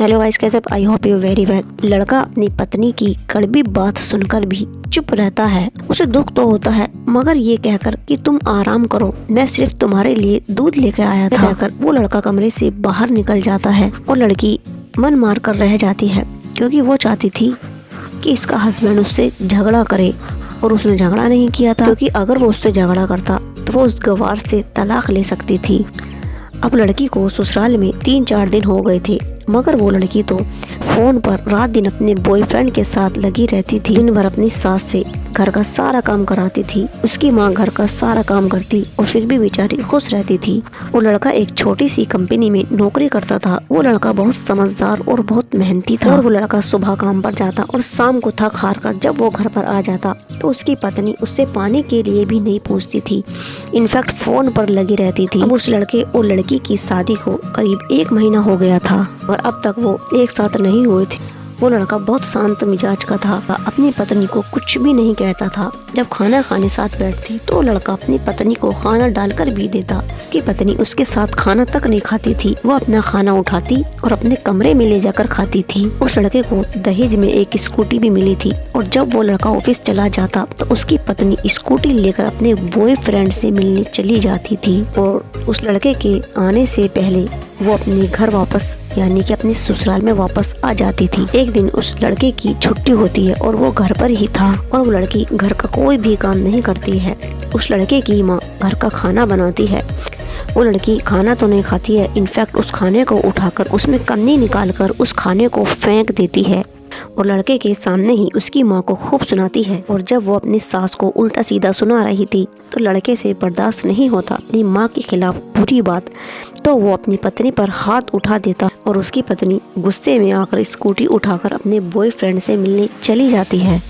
Hello guys, कैसे आप? I hope you very well. लड़का अपनी पत्नी की कड़वी बात सुनकर भी चुप रहता है। उसे दुख तो होता है, मगर ये कहकर कि तुम आराम करो, मैं सिर्फ तुम्हारे लिए दूध लेकर आया था, कहकर वो लड़का कमरे से बाहर निकल जाता है। और लड़की मन मार कर रह जाती है, क्योंकि वो चाहती थी कि इसका हस्बैंड उससे झगड़ा करे, और उसने झगड़ा नहीं किया था, क्योंकि अगर वो उससे झगड़ा करता तो वो उस गवार से तलाक ले सकती थी। अब लड़की को ससुराल में 3-4 दिन हो गए थे, मगर वो लड़की तो फोन पर रात दिन अपने बॉयफ्रेंड के साथ लगी रहती थी। दिन भर अपनी सास से घर का सारा काम कराती थी। उसकी माँ घर का सारा काम करती और फिर भी बेचारी खुश रहती थी। वो लड़का एक छोटी सी कंपनी में नौकरी करता था। वो लड़का बहुत समझदार और बहुत मेहनती था। और वो लड़का सुबह काम पर जाता और शाम को थक हार कर जब वो घर पर आ जाता तो उसकी पत्नी उससे पानी के लिए भी नहीं पूछती थी, इनफैक्ट फोन पर लगी रहती थी। अब उस लड़के और लड़की की शादी को करीब 1 महीना हो गया था और अब तक वो एक साथ नहीं हुए थे। वो लड़का बहुत शांत मिजाज का था, अपनी पत्नी को कुछ भी नहीं कहता था। जब खाना खाने साथ बैठती तो लड़का अपनी पत्नी को खाना डालकर भी देता कि पत्नी उसके साथ खाना तक नहीं खाती थी। वो अपना खाना उठाती और अपने कमरे में ले जाकर खाती थी। उस लड़के को दहेज में एक स्कूटी भी मिली थी, और जब वो लड़का ऑफिस चला जाता तो उसकी पत्नी स्कूटी लेकर अपने बॉयफ्रेंड से मिलने चली जाती थी। और उस लड़के के आने से पहले वो अपने घर वापस यानी कि अपने ससुराल में वापस आ जाती थी। एक दिन उस लड़के की छुट्टी होती है और वो घर पर ही था, और वो लड़की घर का कोई भी काम नहीं करती है। उस लड़के की माँ घर का खाना बनाती है। वो लड़की खाना तो नहीं खाती है, इनफैक्ट उस खाने को उठाकर उसमें कन्नी निकालकर उस खाने को फेंक देती है और लड़के के सामने ही उसकी माँ को खूब सुनाती है। और जब वो अपनी सास को उल्टा सीधा सुना रही थी तो लड़के से बर्दाश्त नहीं होता अपनी माँ के खिलाफ बुरी बात, तो वो अपनी पत्नी पर हाथ उठा देता और उसकी पत्नी गुस्से में आकर स्कूटी उठाकर अपने बॉयफ्रेंड से मिलने चली जाती है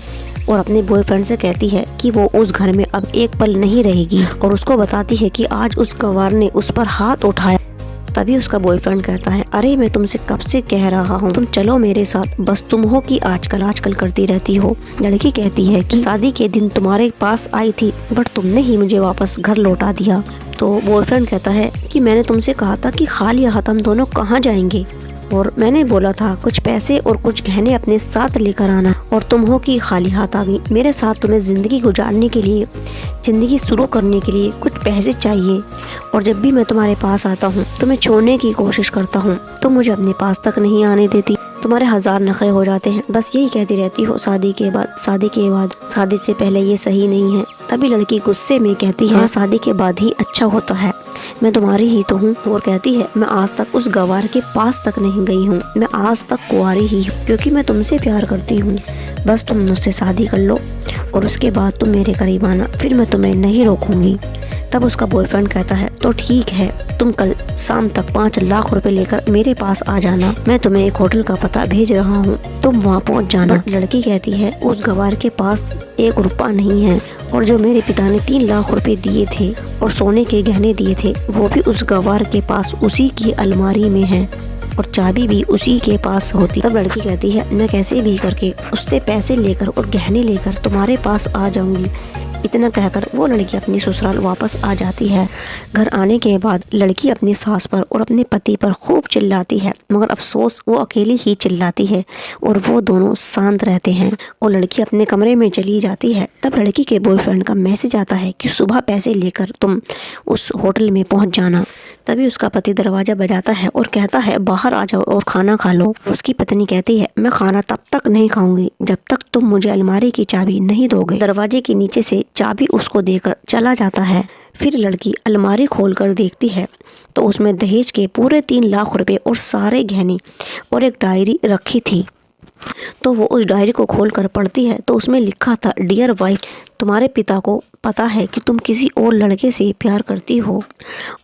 और अपने बॉयफ्रेंड से कहती है कि वो उस घर में अब एक पल नहीं रहेगी, और उसको बताती है कि आज उस गवार ने उस पर हाथ उठाया। तभी उसका बॉयफ्रेंड कहता है, अरे मैं तुमसे कब से कह रहा हूँ तुम चलो मेरे साथ, बस तुम हो कि आजकल करती रहती हो। लड़की कहती है कि शादी के दिन तुम्हारे पास आई थी बट तुमने ही मुझे वापस घर लौटा दिया। तो बॉयफ्रेंड कहता है कि मैंने तुमसे कहा था कि खाली हाथ हम दोनों कहाँ जाएंगे, और मैंने बोला था कुछ पैसे और कुछ गहने अपने साथ लेकर आना, और तुम हो कि खाली हाथ आ गई। मेरे साथ तुम्हें ज़िंदगी गुजारने के लिए, ज़िंदगी शुरू करने के लिए कुछ पैसे चाहिए, और जब भी मैं तुम्हारे पास आता हूँ तुम्हें छोड़ने की कोशिश करता हूँ, तुम मुझे अपने पास तक नहीं आने देती, तुम्हारे 1000 नखरे हो जाते हैं, बस यही कहती रहती हो शादी के बाद, शादी से पहले ये सही नहीं है। तभी लड़की गुस्से में कहती है, शादी के बाद ही अच्छा होता है, मैं तुम्हारी ही तो हूँ। और कहती है, मैं आज तक उस गवार के पास तक नहीं गई हूँ, मैं आज तक कुंवारी ही हूँ, क्योंकि मैं तुमसे प्यार करती हूँ। बस तुम मुझसे शादी कर लो और उसके बाद तुम मेरे करीब आना, फिर मैं तुम्हें नहीं रोकूंगी। तब उसका बॉयफ्रेंड कहता है, तो ठीक है, तुम कल शाम तक 5 लाख रुपए लेकर मेरे पास आ जाना, मैं तुम्हें एक होटल का पता भेज रहा हूँ, तुम वहाँ पहुँच जाना। लड़की कहती है, उस गवार के पास 1 रुपया नहीं है, और जो मेरे पिता ने 3 लाख रुपए दिए थे और सोने के गहने दिए थे वो भी उस गवार के पास उसी की अलमारी में है, और चाबी भी उसी के पास होती। तब लड़की कहती है, मैं कैसे भी करके उससे पैसे लेकर और गहने लेकर तुम्हारे पास आ जाऊंगी। इतना कहकर वो लड़की अपनी ससुराल वापस आ जाती है। घर आने के बाद लड़की अपनी सास पर और अपने पति पर खूब चिल्लाती है, मगर अफसोस वो अकेली ही चिल्लाती है और वो दोनों शांत रहते हैं, और लड़की अपने कमरे में चली जाती है। तब लड़की के बॉयफ्रेंड का मैसेज आता है कि सुबह पैसे लेकर तुम उस होटल में पहुंच जाना। तभी उसका पति दरवाजा बजाता है और कहता है, बाहर आ जाओ और खाना खा लो। उसकी पत्नी कहती है, मैं खाना तब तक नहीं खाऊंगी जब तक तुम मुझे अलमारी की चाबी नहीं दोगे। दरवाजे के नीचे से चाबी उसको देकर चला जाता है। फिर लड़की अलमारी खोलकर देखती है तो उसमें दहेज के पूरे 3 लाख रुपए और सारे गहने और एक डायरी रखी थी। तो वो उस डायरी को खोलकर पढ़ती है तो उसमें लिखा था, डियर वाइफ, तुम्हारे पिता को पता है कि तुम किसी और लड़के से प्यार करती हो,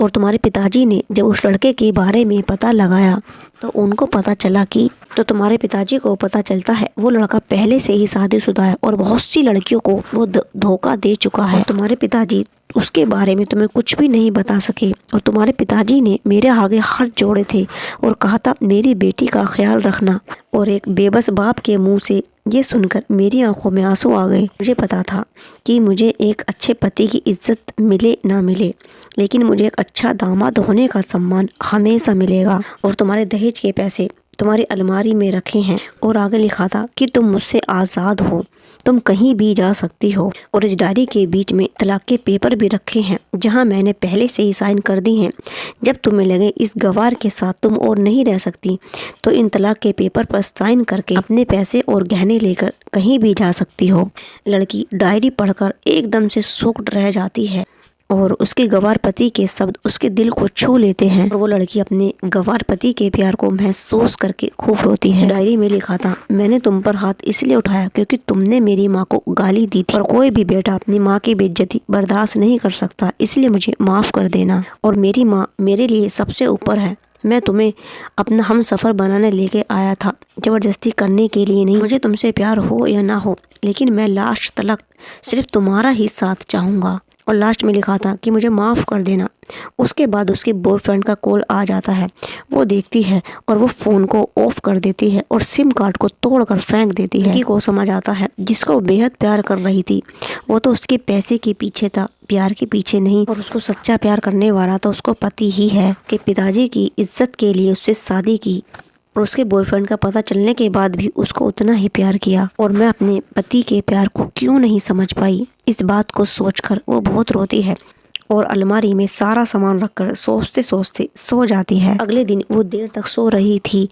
और तुम्हारे पिताजी ने जब उस लड़के के बारे में पता लगाया तो उनको पता चला कि तुम्हारे पिताजी को पता चलता है वो लड़का पहले से ही शादीशुदा है और बहुत सी लड़कियों को वो धोखा दे चुका है। तुम्हारे पिताजी उसके बारे में तुम्हें कुछ भी नहीं बता सके, और तुम्हारे पिताजी ने मेरे आगे हाथ जोड़े थे और कहा था मेरी बेटी का ख्याल रखना। और एक बेबस बाप के मुंह से ये सुनकर मेरी आंखों में आंसू आ गए। मुझे पता था कि मुझे एक अच्छे पति की इज्जत मिले ना मिले, लेकिन मुझे एक अच्छा दामाद होने का सम्मान हमेशा मिलेगा, और तुम्हारे दहेज के पैसे तुम्हारी अलमारी में रखे हैं। और आगे लिखा था कि तुम मुझसे आज़ाद हो, तुम कहीं भी जा सकती हो। और इस डायरी के बीच में तलाक के पेपर भी रखे हैं, जहां मैंने पहले से ही साइन कर दी हैं। जब तुम्हें लगे इस गवार के साथ तुम और नहीं रह सकती, तो इन तलाक के पेपर पर साइन करके अपने पैसे और गहने लेकर कहीं भी जा सकती हो। लड़की डायरी पढ़कर एकदम से शॉक्ड रह जाती है और उसके गवार पति के शब्द उसके दिल को छू लेते हैं। और वो लड़की अपने गवार पति के प्यार को महसूस करके खूब रोती है। डायरी में लिखा था, मैंने तुम पर हाथ इसलिए उठाया क्योंकि तुमने मेरी माँ को गाली दी थी, और कोई भी बेटा अपनी माँ की बेइज्जती बर्दाश्त नहीं कर सकता, इसलिए मुझे माफ कर देना। और मेरी माँ मेरे लिए सबसे ऊपर है। मैं तुम्हें अपना हम सफ़र बनाने लेके आया था, ज़बरदस्ती करने के लिए नहीं। मुझे तुमसे प्यार हो या ना हो, लेकिन मैं लास्ट तलक सिर्फ तुम्हारा ही साथ चाहूँगा। और लास्ट में लिखा था कि मुझे माफ़ कर देना। उसके बाद उसके बॉयफ्रेंड का कॉल आ जाता है। वो देखती है और वो फ़ोन को ऑफ कर देती है और सिम कार्ड को तोड़कर फेंक देती है। लड़की को समझ आता है जिसको वो बेहद प्यार कर रही थी, वो तो उसके पैसे के पीछे था, प्यार के पीछे नहीं। और उसको सच्चा प्यार करने वाला तो उसको पति ही है कि पिताजी की इज्जत के लिए उससे शादी की, और उसके बॉयफ्रेंड का पता चलने के बाद भी उसको उतना ही प्यार किया। और मैं अपने पति के प्यार को क्यों नहीं समझ पाई, इस बात को सोचकर वो बहुत रोती है और अलमारी में सारा सामान रखकर सोचते सोचते सो जाती है। अगले दिन वो देर तक सो रही थी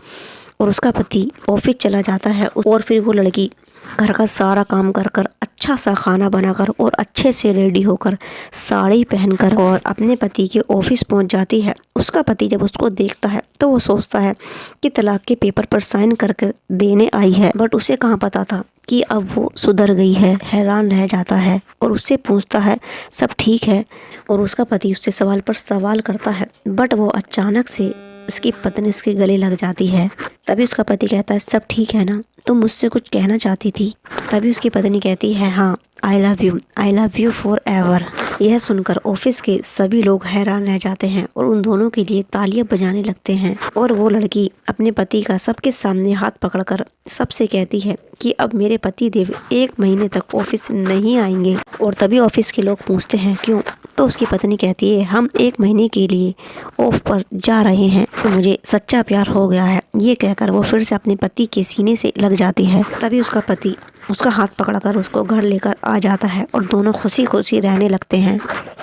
और उसका पति ऑफिस चला जाता है। और फिर वो लड़की घर का सारा काम कर कर, अच्छा सा खाना बनाकर और अच्छे से रेडी होकर, साड़ी पहनकर और अपने पति के ऑफिस पहुंच जाती है। उसका पति जब उसको देखता है तो वो सोचता है कि तलाक के पेपर पर साइन करके देने आई है, बट उसे कहाँ पता था कि अब वो सुधर गई है। हैरान रह जाता है और उससे पूछता है सब ठीक है, और उसका पति उससे सवाल पर सवाल करता है, बट वो अचानक से उसकी पत्नी उसके गले लग जाती है। तभी उसका पति कहता है सब ठीक है ना, तुम मुझसे कुछ कहना चाहती थी। तभी उसकी पत्नी कहती है हाँ, I love you for ever. यह सुनकर ऑफिस के सभी लोग हैरान रह जाते हैं और उन दोनों के लिए तालियां बजाने लगते हैं। और वो लड़की अपने पति का सबके सामने हाथ पकड़कर सबसे कहती है कि अब मेरे पति देव 1 महीने तक ऑफिस नहीं आएंगे। और तभी ऑफिस के लोग पूछते हैं क्यों, तो उसकी पत्नी कहती है हम 1 महीने के लिए ऑफ पर जा रहे हैं, तो मुझे सच्चा प्यार हो गया है। ये कहकर वो फिर से अपने पति के सीने से लग जाती है। तभी उसका पति उसका हाथ पकड़कर उसको घर लेकर आ जाता है और दोनों खुशी खुशी रहने लगते हैं।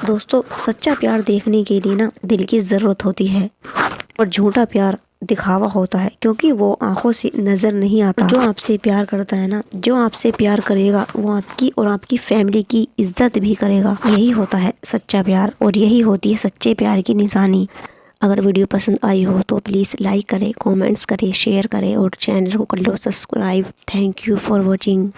दोस्तों, सच्चा प्यार देखने के लिए ना दिल की ज़रूरत होती है, और झूठा प्यार दिखावा होता है क्योंकि वो आंखों से नज़र नहीं आता। जो आपसे प्यार करता है ना, जो आपसे प्यार करेगा वो आपकी और आपकी फैमिली की इज्जत भी करेगा। यही होता है सच्चा प्यार और यही होती है सच्चे प्यार की निशानी। अगर वीडियो पसंद आई हो तो प्लीज़ लाइक करें, कमेंट्स करें, शेयर करें और चैनल को कर लो subscribe. Thank you for watching.